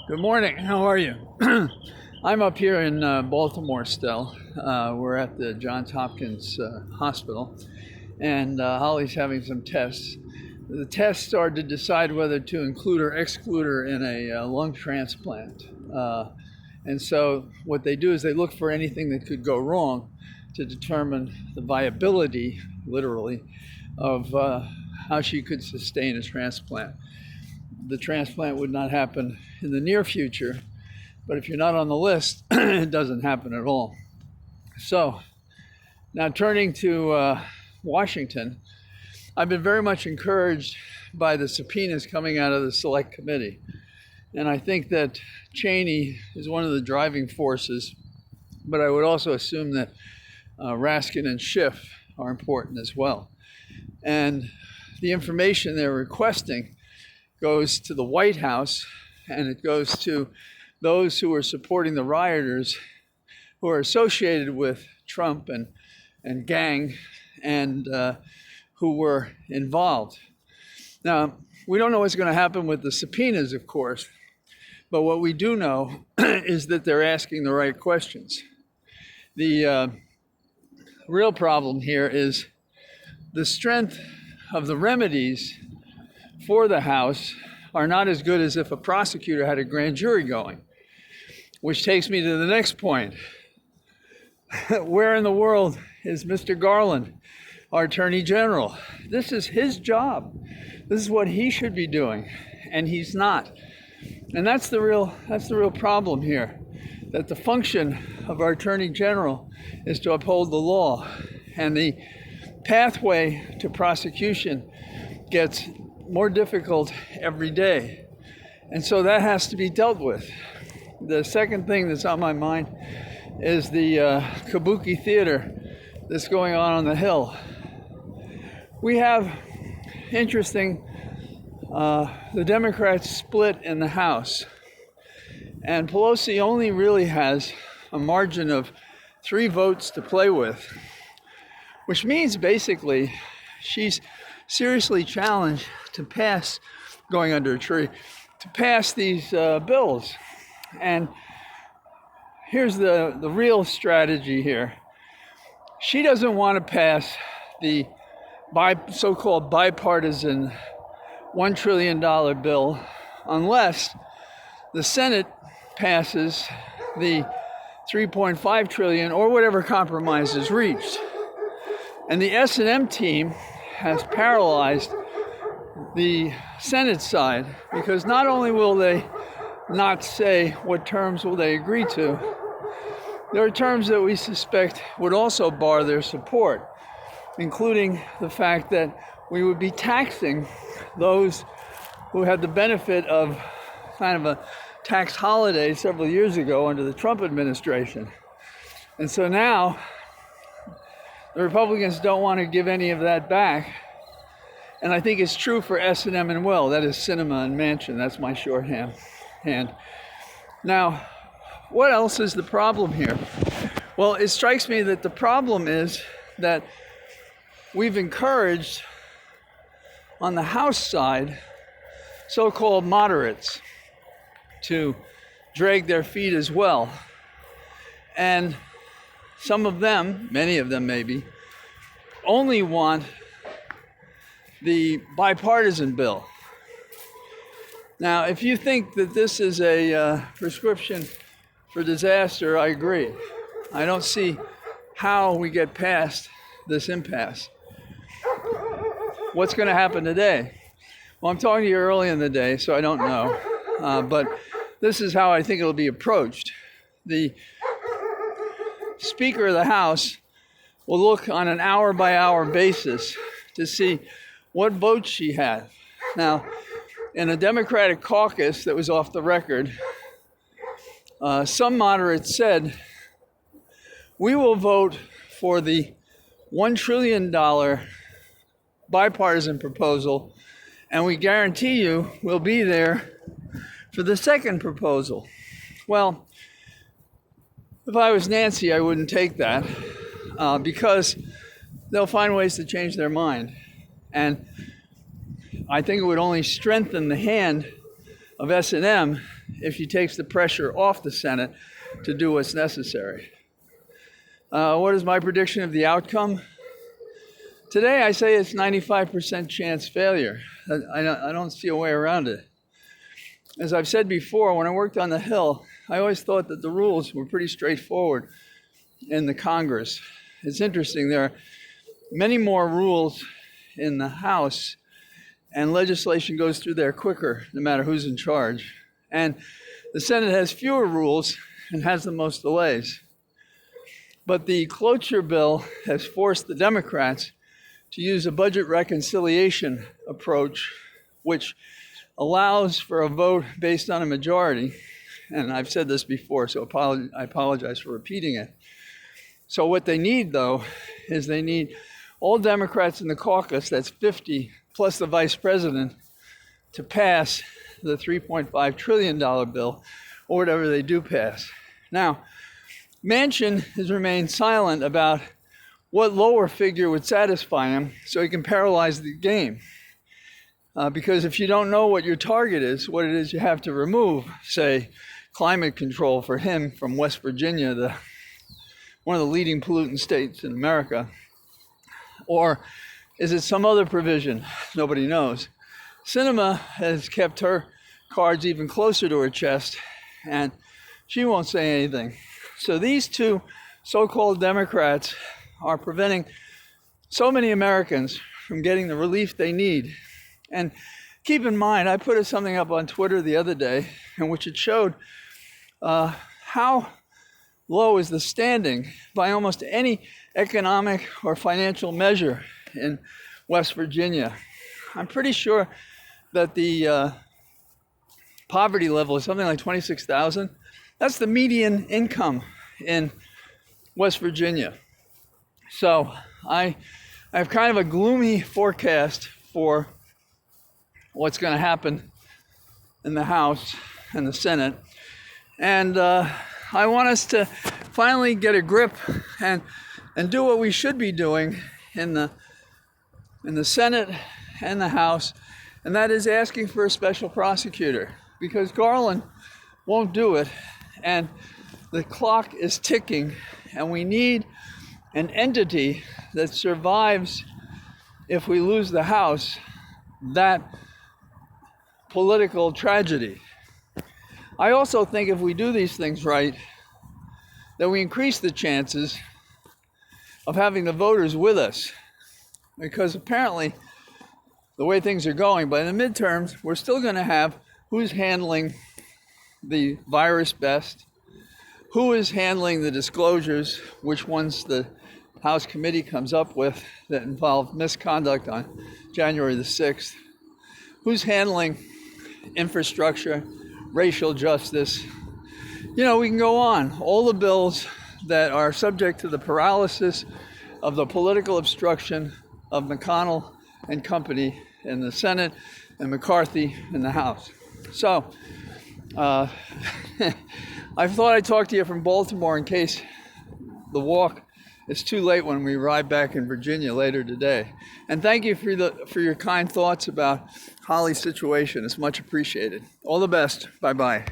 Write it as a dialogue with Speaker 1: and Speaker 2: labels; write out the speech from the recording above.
Speaker 1: Good morning. How are you? I'm up here in Baltimore still. We're at the Johns Hopkins Hospital, and Holly's having some tests. The tests are to decide whether to include or exclude her in a lung transplant. And so what they do is they look for anything that could go wrong to determine the viability, literally, of how she could sustain a transplant. The transplant would not happen in the near future, but if you're not on the list, it doesn't happen at all. So now turning to Washington, I've been very much encouraged by the subpoenas coming out of the Select Committee. And I think that Cheney is one of the driving forces, but I would also assume that Raskin and Schiff are important as well. And the information they're requesting goes to the White House, and it goes to those who are supporting the rioters who are associated with Trump and gang and who were involved. Now, we don't know what's going to happen with the subpoenas, of course, but what we do know is that they're asking the right questions. The real problem here is the strength of the remedies for the House are not as good as if a prosecutor had a grand jury going, which takes me to the next point. Where in the world is Mr. Garland, our Attorney General? This is his job. This is what he should be doing, and he's not. And that's the real problem here, that the function of our Attorney General is to uphold the law, and the pathway to prosecution gets more difficult every day. And so that has to be dealt with. The second thing that's on my mind is the Kabuki theater that's going on the Hill. We have interesting, the Democrats split in the House, and Pelosi only really has a margin of 3 votes to play with, which means basically she's seriously challenged to pass, going under a tree, to pass these bills. And here's the real strategy here. She doesn't want to pass the so-called bipartisan $1 trillion bill unless the Senate passes the $3.5 trillion or whatever compromise is reached. And the S&M team has paralyzed the Senate side, because not only will they not say what terms will they agree to, there are terms that we suspect would also bar their support, including the fact that we would be taxing those who had the benefit of kind of a tax holiday several years ago under the Trump administration. And so now the Republicans don't want to give any of that back. And I think it's true for S&M and Will. That is Sinema and Manchin. That's my shorthand. Now, what else is the problem here? Well, it strikes me that the problem is that we've encouraged, on the House side, so-called moderates to drag their feet as well. And some of them, many of them maybe, only want the bipartisan bill. Now, if you think that this is a prescription for disaster, I agree. I don't see how we get past this impasse. What's going to happen today? Well, I'm talking to you early in the day, so I don't know. But this is how I think it'll be approached. The Speaker of the House will look on an hour-by-hour basis to see what votes she had. Now, in a Democratic caucus that was off the record, some moderates said, we will vote for the $1 trillion bipartisan proposal, and we guarantee you we'll be there for the second proposal. Well, if I was Nancy, I wouldn't take that because they'll find ways to change their mind. And I think it would only strengthen the hand of S&M if she takes the pressure off the Senate to do what's necessary. What is my prediction of the outcome? Today I say it's 95% chance failure. I don't see a way around it. As I've said before, when I worked on the Hill, I always thought that the rules were pretty straightforward in the Congress. It's interesting, there are many more rules in the House, and legislation goes through there quicker, no matter who's in charge. And the Senate has fewer rules and has the most delays. But the cloture bill has forced the Democrats to use a budget reconciliation approach, which allows for a vote based on a majority. And I've said this before, so I apologize for repeating it. So what they need, though, is they need all Democrats in the caucus, that's 50, plus the vice president, to pass the $3.5 trillion bill, or whatever they do pass. Now, Manchin has remained silent about what lower figure would satisfy him, so he can paralyze the game. Because if you don't know what your target is, what it is you have to remove, say, climate control for him from West Virginia, one of the leading pollutant states in America, or is it some other provision? Nobody knows. Sinema has kept her cards even closer to her chest, and she won't say anything. So these two so-called Democrats are preventing so many Americans from getting the relief they need. And keep in mind, I put something up on Twitter the other day in which it showed how low is the standing by almost any economic or financial measure in West Virginia. I'm pretty sure that the poverty level is something like $26,000. That's the median income in West Virginia. So I have kind of a gloomy forecast for what's going to happen in the House and the Senate. And I want us to finally get a grip and do what we should be doing in the Senate and the House, and that is asking for a special prosecutor, because Garland won't do it, and the clock is ticking, and we need an entity that survives if we lose the House that political tragedy. I also think if we do these things right, that we increase the chances of having the voters with us. Because apparently, the way things are going, by the midterms, we're still going to have who's handling the virus best, who is handling the disclosures, which ones the House committee comes up with that involve misconduct on January the 6th, who's handling infrastructure, racial justice. You know, we can go on. All the bills that are subject to the paralysis of the political obstruction of McConnell and company in the Senate and McCarthy in the House. So, I thought I'd talk to you from Baltimore in case the walk is too late when we arrive back in Virginia later today. And thank you for your kind thoughts about Holly's situation. It's much appreciated. All the best. Bye-bye.